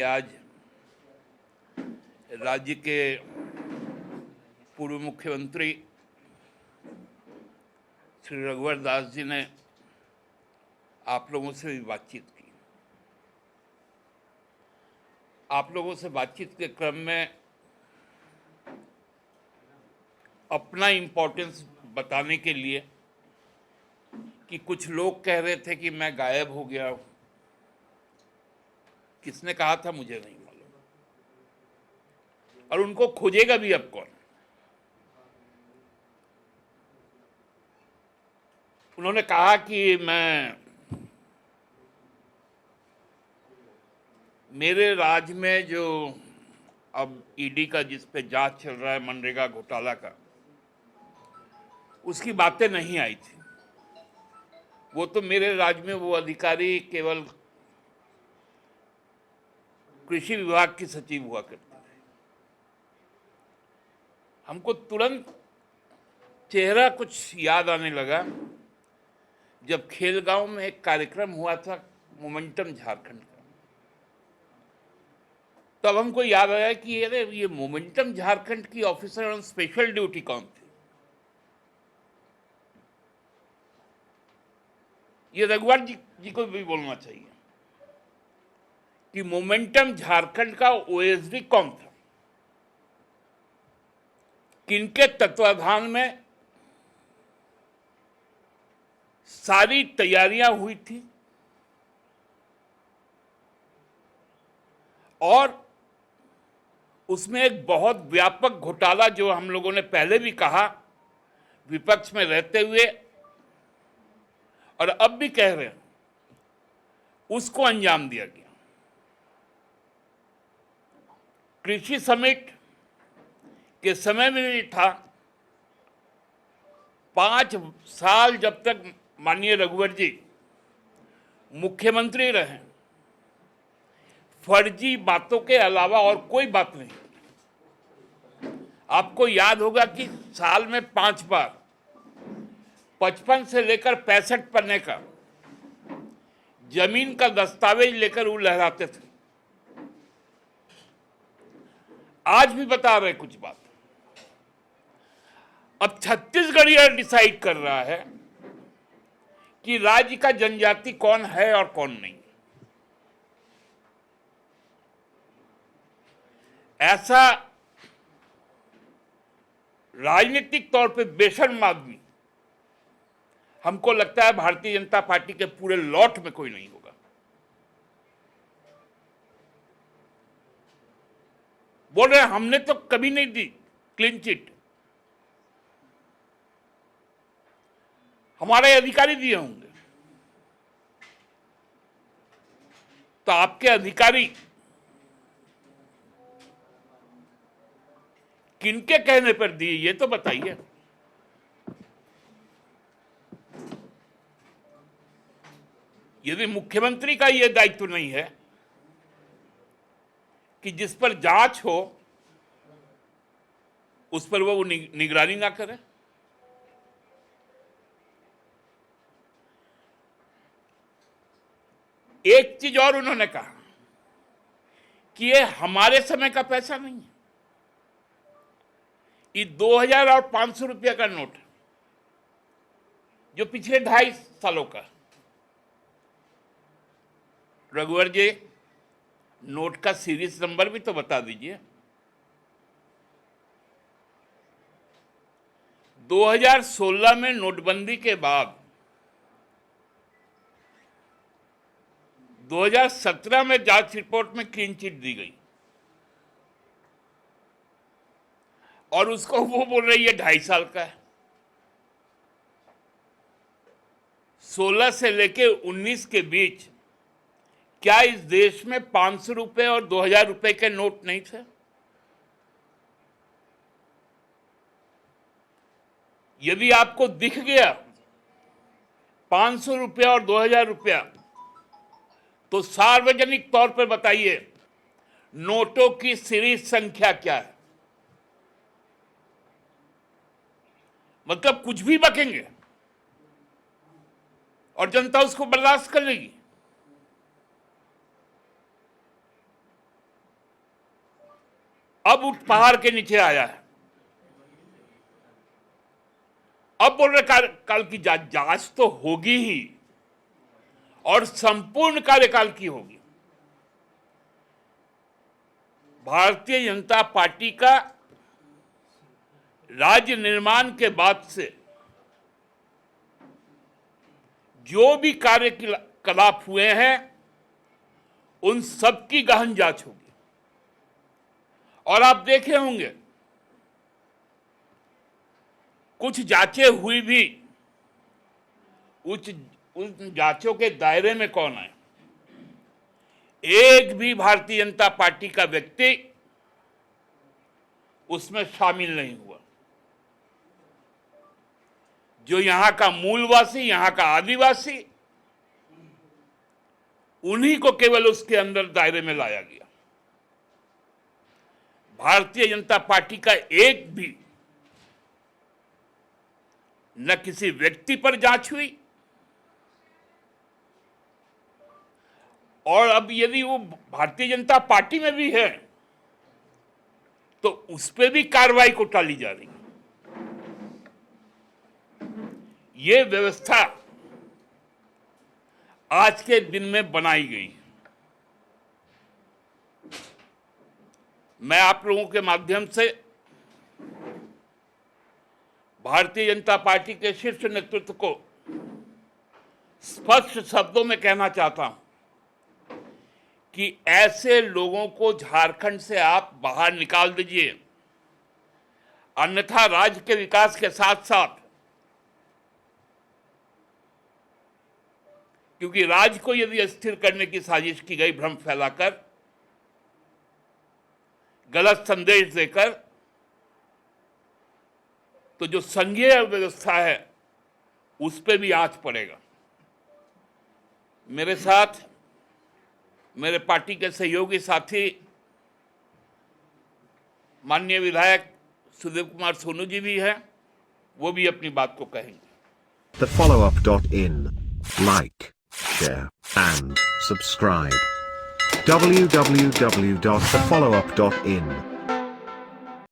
आज राज्य के पूर्व मुख्यमंत्री श्री रघुवर दास जी ने आप लोगों से भी बातचीत की। आप लोगों से बातचीत के क्रम में अपना इम्पोर्टेंस बताने के लिए कि कुछ लोग कह रहे थे कि मैं गायब हो गया हूँ। किसने कहा था मुझे नहीं मालूम, और उनको खोजेगा भी अब कौन। उन्होंने कहा कि मेरे राज्य में जो अब ईडी का जिस पे जांच चल रहा है मनरेगा घोटाला का, उसकी बातें नहीं आई थी। वो तो मेरे राज्य में वो अधिकारी केवल कृषि विभाग की सचिव हुआ करते थे। हमको तुरंत चेहरा कुछ याद आने लगा जब खेलगांव में एक कार्यक्रम हुआ था मोमेंटम झारखंड का। तब हमको याद आया कि ये मोमेंटम झारखंड की ऑफिसर ऑन स्पेशल ड्यूटी कौन थी। ये रघुवर जी को भी बोलना चाहिए कि मोमेंटम झारखंड का ओएसडी कौन था, किनके तत्वाधान में सारी तैयारियां हुई थी, और उसमें एक बहुत व्यापक घोटाला जो हम लोगों ने पहले भी कहा विपक्ष में रहते हुए और अब भी कह रहे हैं, उसको अंजाम दिया गया। कृषि समिट के समय में भी था। 5 साल जब तक माननीय रघुवर जी मुख्यमंत्री रहे, फर्जी बातों के अलावा और कोई बात नहीं। आपको याद होगा कि साल में 5 बार 55 से लेकर 65 पन्ने का जमीन का दस्तावेज लेकर वो लहराते थे। आज भी बता रहे कुछ बात। अब छत्तीसगढ़ यह डिसाइड कर रहा है कि राज्य का जनजाति कौन है और कौन नहीं। ऐसा राजनीतिक तौर पे बेशर्म आदमी हमको लगता है भारतीय जनता पार्टी के पूरे लॉट में कोई नहीं होगा। बोल रहे हमने तो कभी नहीं दी क्लीन चिट, हमारे अधिकारी दिए होंगे। तो आपके अधिकारी किनके कहने पर दिए ये तो बताइए। यदि मुख्यमंत्री का यह दायित्व नहीं है कि जिस पर जांच हो उस पर वो निगरानी ना करे। एक चीज और उन्होंने कहा कि ये हमारे समय का पैसा नहीं है, ये 2000 और 500 रुपया का नोट है जो पिछले 2.5 सालों का। रघुवर जी, नोट का सीरीज नंबर भी तो बता दीजिए। 2016 में नोटबंदी के बाद 2017 में जांच रिपोर्ट में क्लीन चिट दी गई, और उसको वो बोल रही है 2.5 साल का है। 16 से लेके 19 के बीच क्या इस देश में 500 रुपए और 2000 रुपए के नोट नहीं थे? यदि आपको दिख गया 500 रुपया और 2000 रुपया, तो सार्वजनिक तौर पर बताइए नोटों की सीरीज संख्या क्या है। मतलब कुछ भी बकेंगे और जनता उसको बर्दाश्त कर लेगी। अब उठ पहाड़ के नीचे आया है। अब बोल रहे काल की जांच तो होगी ही और संपूर्ण कार्यकाल की होगी। भारतीय जनता पार्टी का राज्य निर्माण के बाद से जो भी कार्यकलाप हुए हैं उन सब की गहन जांच होगी। और आप देखे होंगे कुछ जांचें हुई भी, उन जांचों के दायरे में कौन है? एक भी भारतीय जनता पार्टी का व्यक्ति उसमें शामिल नहीं हुआ। जो यहां का मूलवासी, यहां का आदिवासी, उन्हीं को केवल उसके अंदर दायरे में लाया गया। भारतीय जनता पार्टी का एक भी न किसी व्यक्ति पर जांच हुई, और अब यदि वो भारतीय जनता पार्टी में भी है तो उस पर भी कार्रवाई को टाली जा रही है। ये व्यवस्था आज के दिन में बनाई गई है। मैं आप लोगों के माध्यम से भारतीय जनता पार्टी के शीर्ष नेतृत्व को स्पष्ट शब्दों में कहना चाहता हूं कि ऐसे लोगों को झारखंड से आप बाहर निकाल दीजिए, अन्यथा राज्य के विकास के साथ साथ, क्योंकि राज्य को यदि अस्थिर करने की साजिश की गई भ्रम फैलाकर, गलत संदेश देकर, तो जो संघीय व्यवस्था है उस पर भी आंच पड़ेगा। मेरे साथ मेरे पार्टी के सहयोगी साथी माननीय विधायक सुदेव कुमार सोनू जी भी हैं, वो भी अपनी बात को कहेंगे। TheFollowUp.in. Like, share, and subscribe. www.thefollowup.in